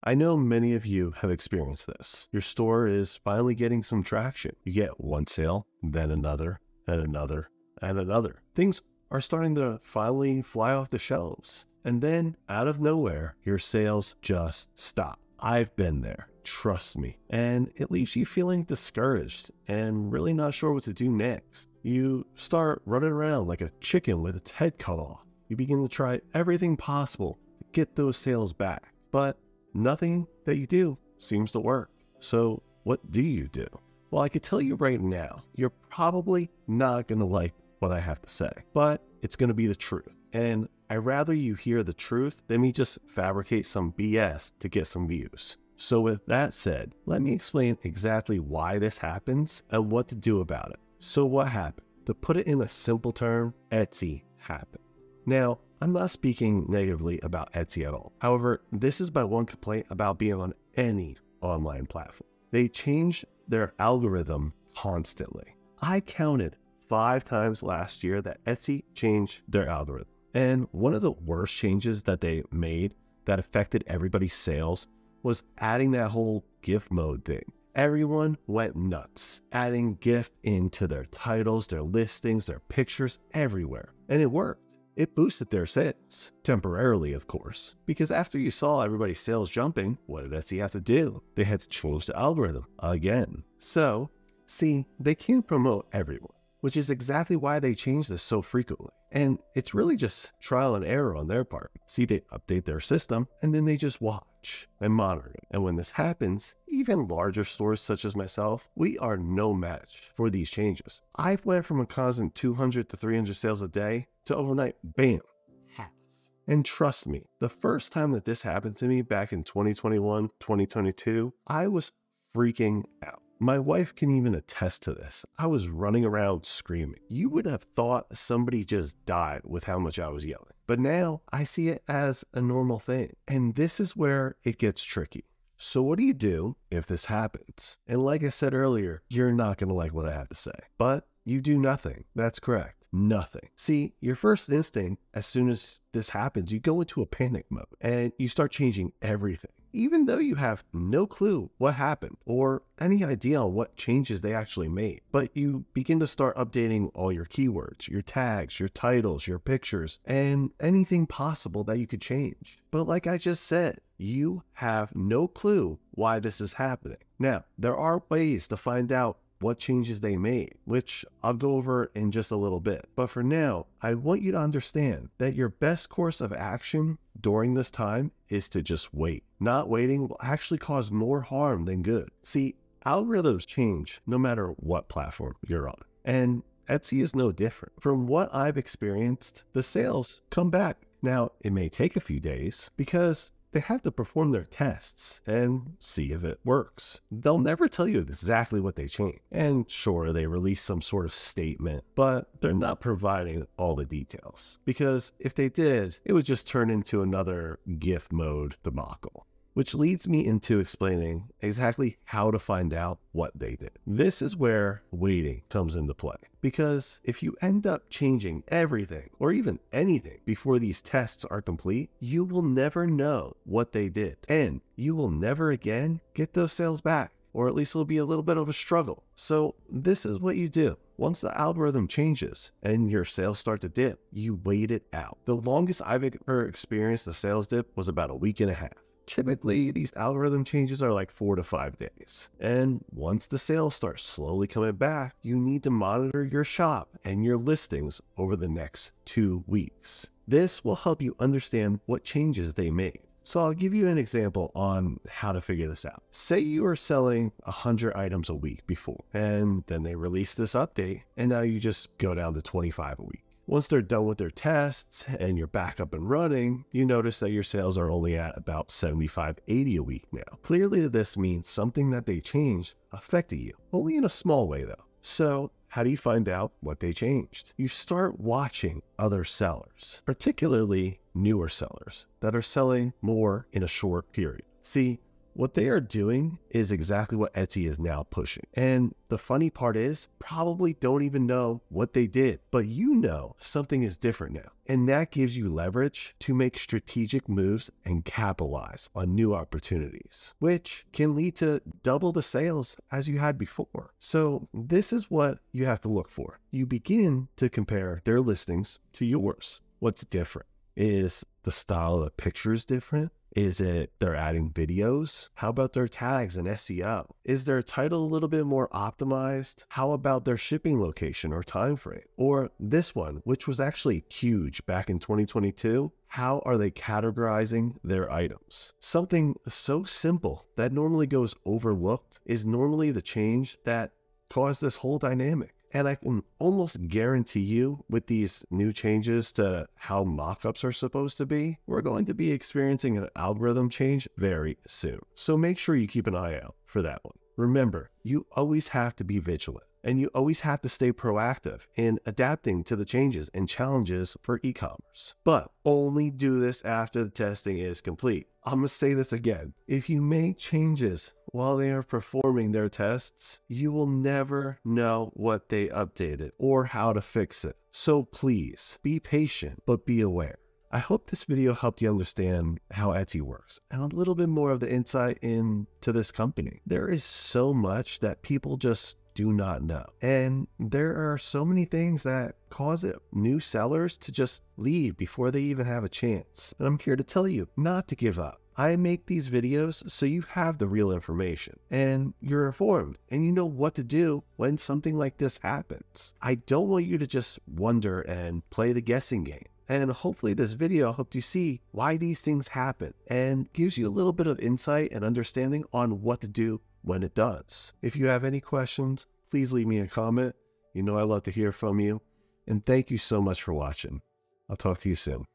I know many of you have experienced this. Your store is finally getting some traction. You get one sale, then another, and another, and another. Things are starting to finally fly off the shelves. And then, out of nowhere, your sales just stop. I've been there, trust me. And it leaves you feeling discouraged and really not sure what to do next. You start running around like a chicken with its head cut off. You begin to try everything possible to get those sales back. But nothing that you do seems to work. So what do you do? Well, I could tell you right now, you're probably not going to like what I have to say, but it's going to be the truth. And I'd rather you hear the truth than me just fabricate some BS to get some views. So with that said, let me explain exactly why this happens and what to do about it. So what happened? To put it in a simple term, Etsy happened. Now, I'm not speaking negatively about Etsy at all. However, this is my one complaint about being on any online platform. They change their algorithm constantly. I counted 5 times last year that Etsy changed their algorithm. And one of the worst changes that they made that affected everybody's sales was adding that whole gift mode thing. Everyone went nuts, adding gift into their titles, their listings, their pictures, everywhere. And it worked. It boosted their sales, temporarily of course, because after you saw everybody's sales jumping, what did Etsy have to do? They had to change the algorithm again. So, see, they can't promote everyone, which is exactly why they change this so frequently. And it's really just trial and error on their part. See, they update their system and then they just watch and monitor it. And when this happens, even larger stores such as myself, we are no match for these changes. I've went from a constant 200 to 300 sales a day to overnight, bam, half. And trust me, the first time that this happened to me back in 2021, 2022, I was freaking out. My wife can even attest to this. I was running around screaming. You would have thought somebody just died with how much I was yelling. But now I see it as a normal thing. And this is where it gets tricky. So what do you do if this happens? And like I said earlier, you're not going to like what I have to say. But you do nothing. That's correct. Nothing. See, your first instinct, as soon as this happens, you go into a panic mode and you start changing everything, even though you have no clue what happened or any idea on what changes they actually made. But you begin to start updating all your keywords, your tags, your titles, your pictures, and anything possible that you could change. But like I just said, you have no clue why this is happening. Now, there are ways to find out what changes they made, which I'll go over in just a little bit. But for now, I want you to understand that your best course of action during this time is to just wait. Not waiting will actually cause more harm than good. See, algorithms change no matter what platform you're on. And Etsy is no different. From what I've experienced, the sales come back. Now, it may take a few days because they have to perform their tests and see if it works. They'll never tell you exactly what they changed. And sure, they release some sort of statement, but they're not providing all the details. Because if they did, it would just turn into another gift mode debacle. Which leads me into explaining exactly how to find out what they did. This is where waiting comes into play. Because if you end up changing everything or even anything before these tests are complete, you will never know what they did. And you will never again get those sales back. Or at least it'll be a little bit of a struggle. So this is what you do. Once the algorithm changes and your sales start to dip, you wait it out. The longest I've ever experienced a sales dip was about a week and a half. Typically, these algorithm changes are like 4 to 5 days. And once the sales start slowly coming back, you need to monitor your shop and your listings over the next 2 weeks. This will help you understand what changes they made. So I'll give you an example on how to figure this out. Say you were selling 100 items a week before, and then they release this update, and now you just go down to 25 a week. Once they're done with their tests and you're back up and running, you notice that your sales are only at about 75, 80 a week now. Clearly, this means something that they changed affected you, only in a small way though. So how do you find out what they changed? You start watching other sellers, particularly newer sellers that are selling more in a short period. See, What they are doing is exactly what Etsy is now pushing. And the funny part is, probably don't even know what they did, but you know something is different now. And that gives you leverage to make strategic moves and capitalize on new opportunities, which can lead to double the sales as you had before. So this is what you have to look for. You begin to compare their listings to yours. What's different? Is the style of the pictures different? Is it they're adding videos? How about their tags and SEO? Is their title a little bit more optimized? How about their shipping location or time frame? Or this one, which was actually huge back in 2022, how are they categorizing their items? Something so simple that normally goes overlooked is normally the change that caused this whole dynamic. And I can almost guarantee you with these new changes to how mockups are supposed to be, we're going to be experiencing an algorithm change very soon. So make sure you keep an eye out for that one. Remember, you always have to be vigilant and you always have to stay proactive in adapting to the changes and challenges for e-commerce. But only do this after the testing is complete. I'm going to say this again. If you make changes while they are performing their tests, you will never know what they updated or how to fix it. So please be patient, but be aware. I hope this video helped you understand how Etsy works and a little bit more of the insight into this company. There is so much that people just do not know. And there are so many things that cause new sellers to just leave before they even have a chance. And I'm here to tell you not to give up. I make these videos so you have the real information and you're informed and you know what to do when something like this happens. I don't want you to just wonder and play the guessing game. And hopefully this video helped you see why these things happen and gives you a little bit of insight and understanding on what to do when it does. If you have any questions, please leave me a comment. You know I love to hear from you. And thank you so much for watching. I'll talk to you soon.